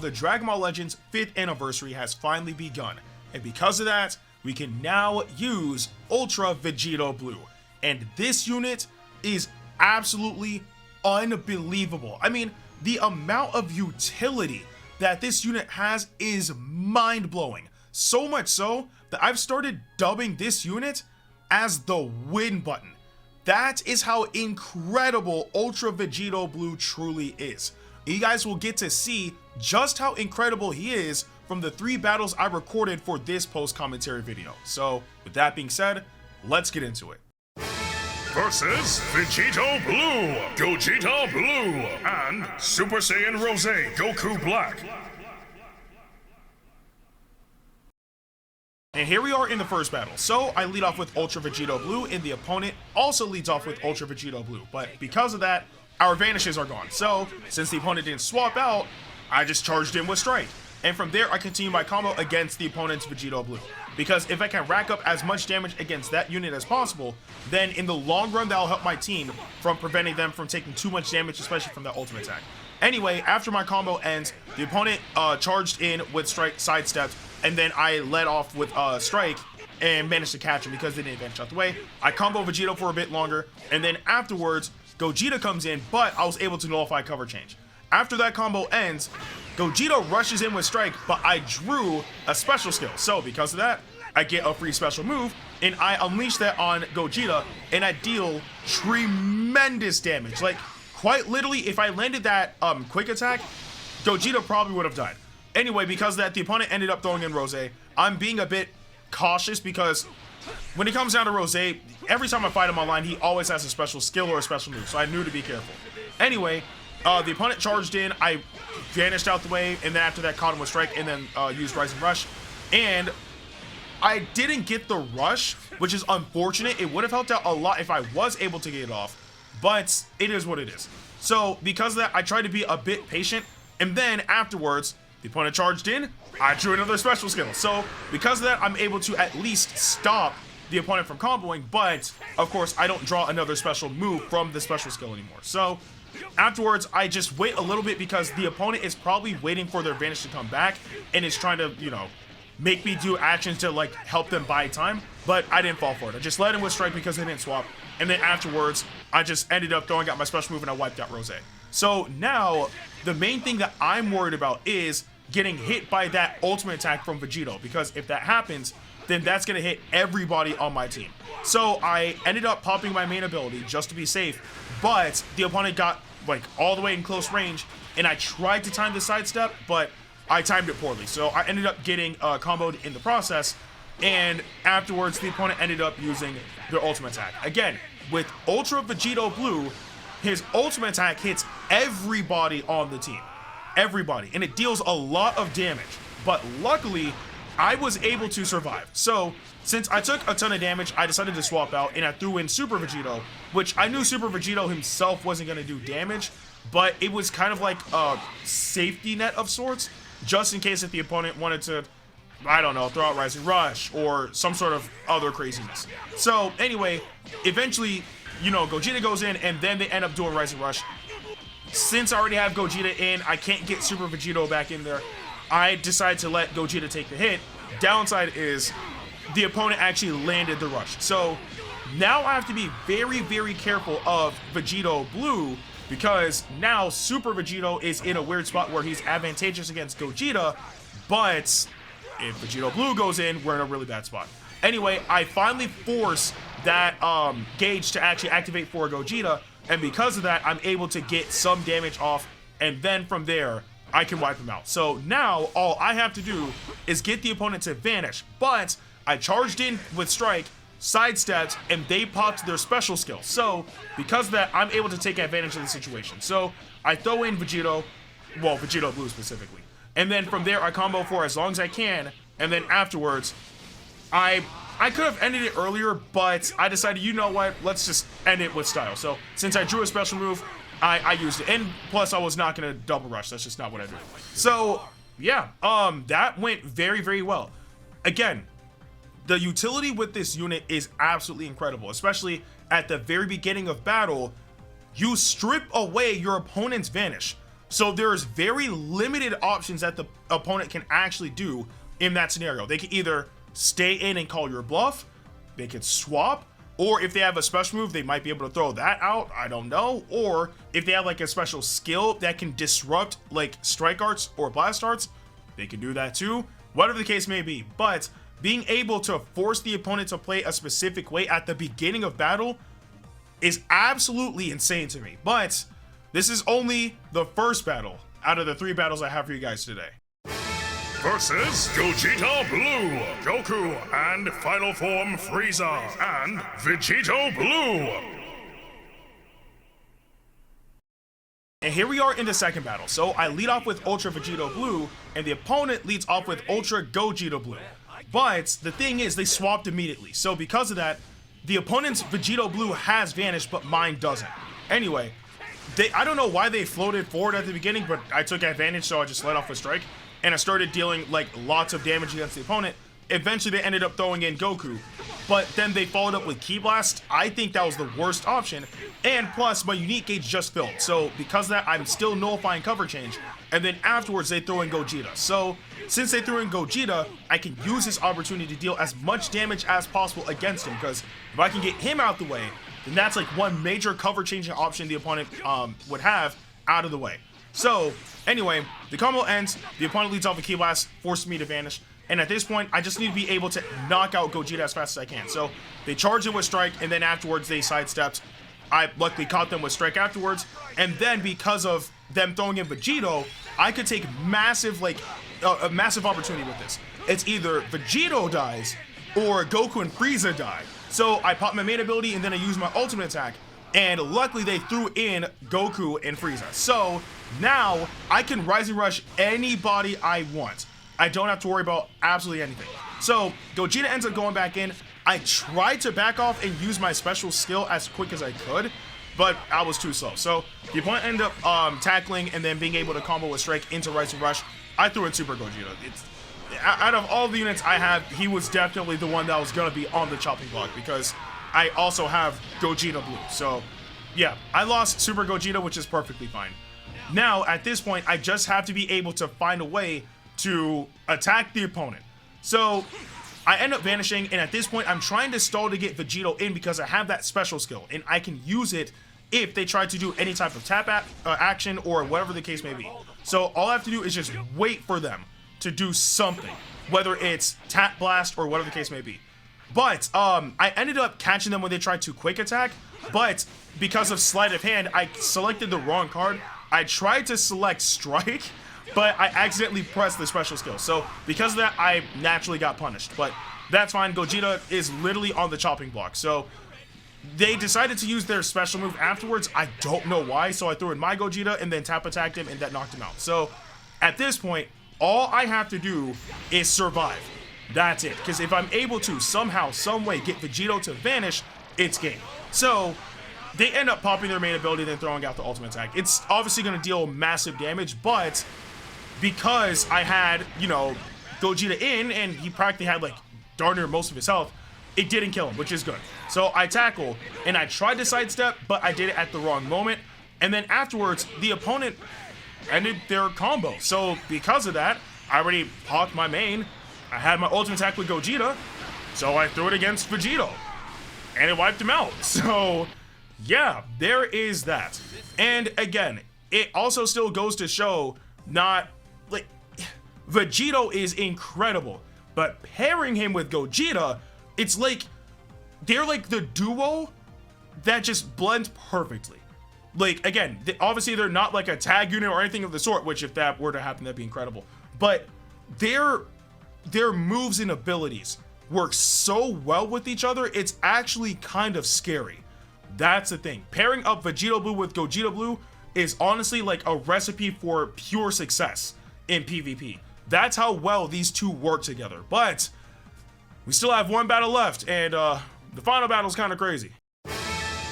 of the Dragon Ball Legends 5th anniversary has finally begun, and because of that, we can now use Ultra Vegito Blue, and this unit is absolutely unbelievable. I mean, the amount of utility that this unit has is mind-blowing, so much so that I've started dubbing this unit as the win button. That is how incredible Ultra Vegito Blue truly is. You guys will get to see just how incredible he is from the 3 battles I recorded for this post-commentary video. So, with that being said, let's get into it. Versus Vegito Blue, Gogeta Blue, and Super Saiyan Rose Goku Black. And here we are in the first battle. So I lead off with Ultra Vegito Blue, and the opponent also leads off with Ultra Vegito Blue. But because of that, our vanishes are gone. So since the opponent didn't swap out, I just charged in with Strike. And from there, I continue my combo against the opponent's Vegito Blue. Because if I can rack up as much damage against that unit as possible, then in the long run, that'll help my team from preventing them from taking too much damage, especially from that ultimate attack. Anyway, after my combo ends, the opponent charged in with Strike, sidestepped, and then I led off with Strike and managed to catch him because they didn't vanish out the way. I combo Vegito for a bit longer, and then afterwards, Gogeta comes in, but I was able to nullify cover change. After that combo ends, Gogeta rushes in with Strike, but I drew a special skill. So because of that, I get a free special move, and I unleash that on Gogeta, and I deal tremendous damage. Like, quite literally, if I landed that quick attack, Gogeta probably would have died. Anyway, because of that, the opponent ended up throwing in Rose. I'm being a bit cautious because when it comes down to Rose, every time I fight him online, he always has a special skill or a special move, so I knew to be careful. Anyway, the opponent charged in, I vanished out the way, and then after that caught him with Strike, and then used Rising Rush. And I didn't get the rush, which is unfortunate. It would have helped out a lot if I was able to get it off, but it is what it is. So because of that, I tried to be a bit patient, and then afterwards, the opponent charged in, I drew another special skill. So because of that, I'm able to at least stop the opponent from comboing, but of course, I don't draw another special move from the special skill anymore. So afterwards, I just wait a little bit because the opponent is probably waiting for their vanish to come back and is trying to, you know, make me do actions to like help them buy time, but I didn't fall for it. I just let him with Strike because they didn't swap, and then afterwards, I just ended up throwing out my special move and I wiped out Rose. So now, the main thing that I'm worried about is getting hit by that ultimate attack from Vegito, because if that happens, then that's going to hit everybody on my team. So I ended up popping my main ability just to be safe, but the opponent got like all the way in close range, and I tried to time the sidestep, but I timed it poorly. So I ended up getting comboed in the process, and afterwards the opponent ended up using their ultimate attack. Again, with Ultra Vegito Blue, his ultimate attack hits everybody on the team. Everybody, and it deals a lot of damage, but luckily I was able to survive. So since I took a ton of damage, I decided to swap out and I threw in Super Vegito, which I knew Super Vegito himself wasn't going to do damage, but it was kind of like a safety net of sorts, just in case if the opponent wanted to, I don't know, throw out Rising Rush or some sort of other craziness. So anyway, eventually, you know, Gogeta goes in and then they end up doing Rising Rush. Since I already have Gogeta in, I can't get Super Vegito back in there. I decided to let Gogeta take the hit. Downside is the opponent actually landed the rush. So now I have to be very, very careful of Vegito Blue, because now Super Vegito is in a weird spot where he's advantageous against Gogeta, but if Vegito Blue goes in, we're in a really bad spot. Anyway, I finally force that gauge to actually activate for Gogeta, and because of that, I'm able to get some damage off, and then from there, I can wipe him out. So now, all I have to do is get the opponent to vanish, but I charged in with Strike, sidestepped, and they popped their special skill. So, because of that, I'm able to take advantage of the situation. So, I throw in Vegito, well, Vegito Blue specifically, and then from there, I combo for as long as I can, and then afterwards, I could have ended it earlier, but I decided, you know what, let's just end it with style. So, since I drew a special move, I used it, and plus I was not going to double rush. That's just not what I do. So, yeah, that went very, very well. Again, the utility with this unit is absolutely incredible, especially at the very beginning of battle. You strip away your opponent's vanish. So there's very limited options that the opponent can actually do in that scenario. They can either stay in and call your bluff, they could swap, or if they have a special move, they might be able to throw that out, I don't know. Or if they have like a special skill that can disrupt like strike arts or blast arts, they can do that too, whatever the case may be. But being able to force the opponent to play a specific way at the beginning of battle is absolutely insane to me. But this is only the first battle out of the 3 battles I have for you guys today. Versus Gogeta Blue, Goku, and Final Form Frieza, and Vegito Blue. And here we are in the second battle. So I lead off with Ultra Vegito Blue, and the opponent leads off with Ultra Gogeta Blue. But the thing is, they swapped immediately. So because of that, the opponent's Vegito Blue has vanished, but mine doesn't. Anyway, I don't know why they floated forward at the beginning, but I took advantage, so I just let off a strike. And I started dealing like lots of damage against the opponent. Eventually they ended up throwing in Goku, but then they followed up with Ki Blast. I think that was the worst option, and plus my unique gauge just filled, so because of that I'm still nullifying cover change. And then afterwards they throw in Gogeta. So since they threw in Gogeta, I can use this opportunity to deal as much damage as possible against him, because if I can get him out the way, then that's like one major cover changing option the opponent would have out of the way. So anyway, the combo ends, the opponent leads off with Ki Blast, forces me to vanish, and at this point, I just need to be able to knock out Gogeta as fast as I can. So they charged him with Strike, and then afterwards they sidestepped. I luckily caught them with Strike afterwards, and then because of them throwing in Vegito, I could take massive, like, a massive opportunity with this. It's either Vegito dies, or Goku and Frieza die. So I pop my main ability, and then I use my ultimate attack, and luckily they threw in Goku and Frieza. So now I can Rising Rush anybody I want. I don't have to worry about absolutely anything. So Gogeta ends up going back in. I tried to back off and use my special skill as quick as I could, but I was too slow. So the opponent ended up tackling and then being able to combo with Strike into Rising Rush. I threw in Super Gogeta. Out of all the units I have, he was definitely the one that was going to be on the chopping block, because I also have Gogeta Blue. So yeah, I lost Super Gogeta, which is perfectly fine. Now at this point, I just have to be able to find a way to attack the opponent. So I end up vanishing, and at this point I'm trying to stall to get Vegito in because I have that special skill and I can use it if they try to do any type of tap action or whatever the case may be. So all I have to do is just wait for them to do something, whether it's tap blast or whatever the case may be. But I ended up catching them when they tried to quick attack, but because of sleight of hand I selected the wrong card. I tried to select Strike, but I accidentally pressed the special skill. So because of that, I naturally got punished. But that's fine. Gogeta is literally on the chopping block. So they decided to use their special move afterwards. I don't know why. So I threw in my Gogeta and then tap attacked him, and that knocked him out. So at this point, all I have to do is survive. That's it. Because if I'm able to somehow, some way get Vegito to vanish, it's game. So they end up popping their main ability, then throwing out the ultimate attack. It's obviously going to deal massive damage, but because I had, you know, Gogeta in, and he practically had, like, darn near most of his health, it didn't kill him, which is good. So I tackle, and I tried to sidestep, but I did it at the wrong moment. And then afterwards, the opponent ended their combo. So because of that, I already popped my main. I had my ultimate attack with Gogeta, so I threw it against Vegito, and it wiped him out. So yeah, there is that. And again, it also still goes to show, not like, Vegito is incredible, but pairing him with Gogeta, it's like they're like the duo that just blends perfectly. Like, again, obviously they're not like a tag unit or anything of the sort, which if that were to happen, that'd be incredible. But their moves and abilities work so well with each other, it's actually kind of scary. That's the thing. Pairing up Vegito Blue with Gogeta Blue is honestly like a recipe for pure success in PvP. That's how well these two work together. But we still have one battle left, and the final battle is kind of crazy.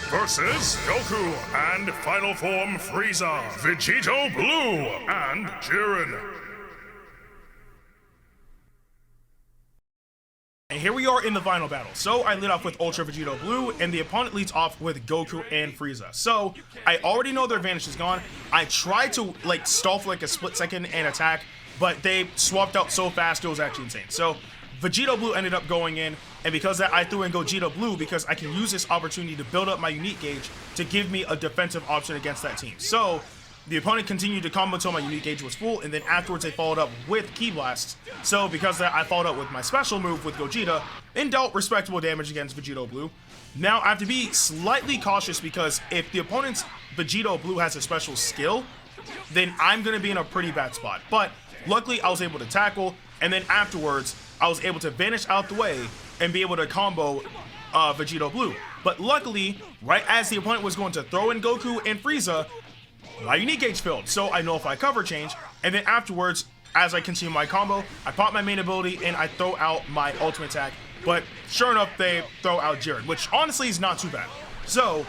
Versus Goku and Final Form Frieza, Vegito Blue, and Jordyn. And here we are in the final battle. So I lead off with Ultra Vegito Blue, and the opponent leads off with Goku and Frieza. So I already know their advantage is gone. I tried to like stall for like a split second and attack, but they swapped out so fast it was actually insane. So Vegito Blue ended up going in, and because of that, I threw in Gogeta Blue because I can use this opportunity to build up my unique gauge to give me a defensive option against that team. So the opponent continued to combo until my unique gauge was full, and then afterwards they followed up with Ki Blasts. So because of that, I followed up with my special move with Gogeta and dealt respectable damage against Vegito Blue. Now I have to be slightly cautious because if the opponent's Vegito Blue has a special skill, then I'm going to be in a pretty bad spot. But luckily I was able to tackle, and then afterwards I was able to vanish out the way and be able to combo Vegito Blue. But luckily, right as the opponent was going to throw in Goku and Frieza, my unique gauge filled, so I nullify cover change, and then afterwards, as I continue my combo, I pop my main ability and I throw out my ultimate attack, but sure enough, they throw out Jordyn, which honestly is not too bad. So,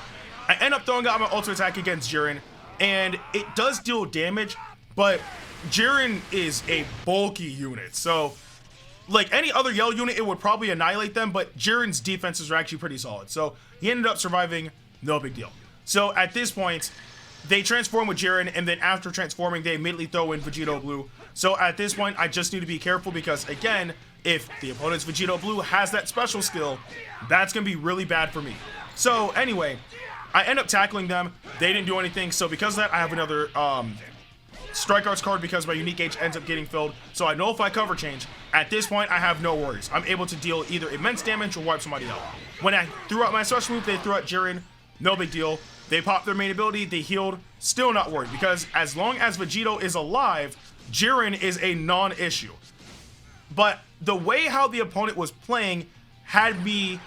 I end up throwing out my ultimate attack against Jordyn, and it does deal damage, but Jordyn is a bulky unit, so like any other yellow unit, it would probably annihilate them, but Jordyn's defenses are actually pretty solid, so he ended up surviving, no big deal. So at this point, they transform with Jordyn, and then after transforming, they immediately throw in Vegito Blue. So at this point, I just need to be careful because, again, if the opponent's Vegito Blue has that special skill, that's going to be really bad for me. So anyway, I end up tackling them. They didn't do anything, so because of that, I have another Strike Arts card because my unique gauge ends up getting filled. So I nullify cover change. At this point, I have no worries. I'm able to deal either immense damage or wipe somebody out. When I threw out my special move, they threw out Jordyn. No big deal. They popped their main ability, they healed, still not worried, because as long as Vegito is alive, Jordyn is a non-issue. But the way how the opponent was playing had me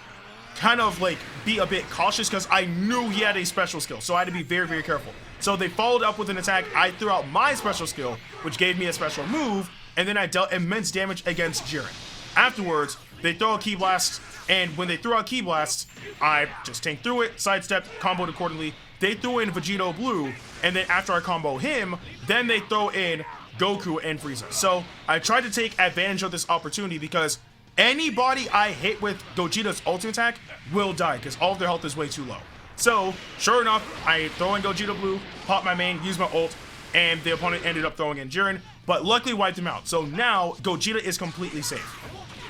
kind of like be a bit cautious because I knew he had a special skill, so I had to be very, very careful. So they followed up with an attack, I threw out my special skill, which gave me a special move, and then I dealt immense damage against Jordyn. Afterwards, they throw a Ki Blast, and when they threw out Ki Blasts, I just tanked through it, sidestepped, comboed accordingly. They threw in Vegito Blue, and then after I combo him, then they throw in Goku and Frieza. So I tried to take advantage of this opportunity because anybody I hit with Gogeta's ultimate attack will die because all of their health is way too low. So sure enough, I throw in Gogeta Blue, pop my main, use my ult, and the opponent ended up throwing in Jordyn, but luckily wiped him out. So now Gogeta is completely safe.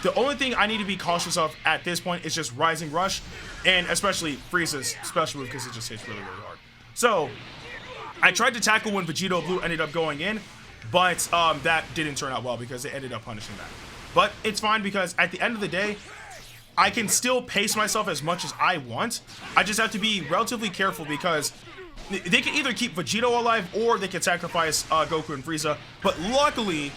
The only thing I need to be cautious of at this point is just Rising Rush, and especially Frieza's special move because it just hits really, really hard. So, I tried to tackle when Vegito Blue ended up going in, but that didn't turn out well because it ended up punishing that. But it's fine because at the end of the day, I can still pace myself as much as I want. I just have to be relatively careful because they can either keep Vegito alive or they can sacrifice Goku and Frieza, but luckily,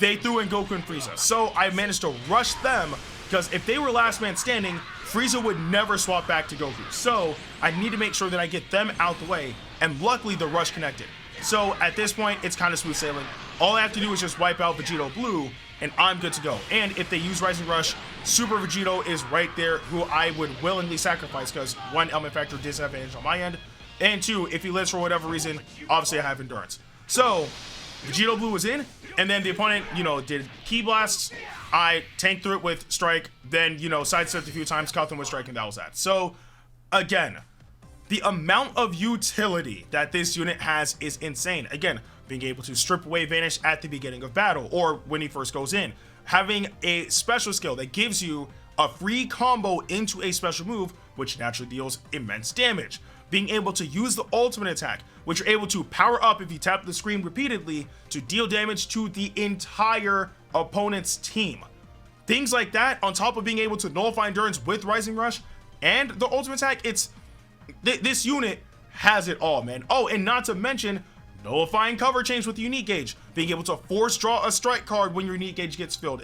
they threw in Goku and Frieza, so I managed to rush them, because if they were last man standing, Frieza would never swap back to Goku, so I need to make sure that I get them out the way, and luckily the rush connected. So at this point, it's kind of smooth sailing. All I have to do is just wipe out Vegito Blue, and I'm good to go. And if they use Rising Rush, Super Vegito is right there, who I would willingly sacrifice, because one, element factor disadvantage on my end, and two, if he lives for whatever reason, obviously I have endurance. So, Vegito Blue was in, and then the opponent, did Ki Blasts. I tanked through it with Strike, then, sidestepped a few times, caught them with Strike, and that was that. So, again, the amount of utility that this unit has is insane. Again, being able to strip away Vanish at the beginning of battle, or when he first goes in. Having a special skill that gives you a free combo into a special move, which naturally deals immense damage. Being able to use the ultimate attack, which you're able to power up if you tap the screen repeatedly to deal damage to the entire opponent's team. Things like that, on top of being able to nullify endurance with Rising Rush and the ultimate attack, this unit has it all, man. Oh, and not to mention nullifying cover change with the unique gauge, being able to force draw a strike card when your unique gauge gets filled.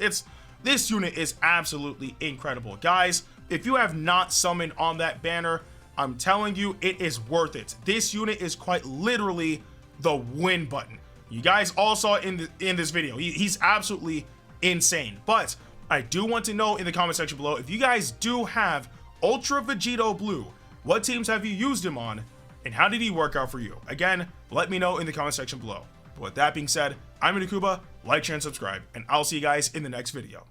This unit is absolutely incredible. Guys, if you have not summoned on that banner, I'm telling you, it is worth it. This unit is quite literally the win button. You guys all saw it in this video. He's absolutely insane. But I do want to know in the comment section below, if you guys do have Ultra Vegito Blue, what teams have you used him on, and how did he work out for you? Again, let me know in the comment section below. But with that being said, I'm Ndukauba, like, share, and subscribe, and I'll see you guys in the next video.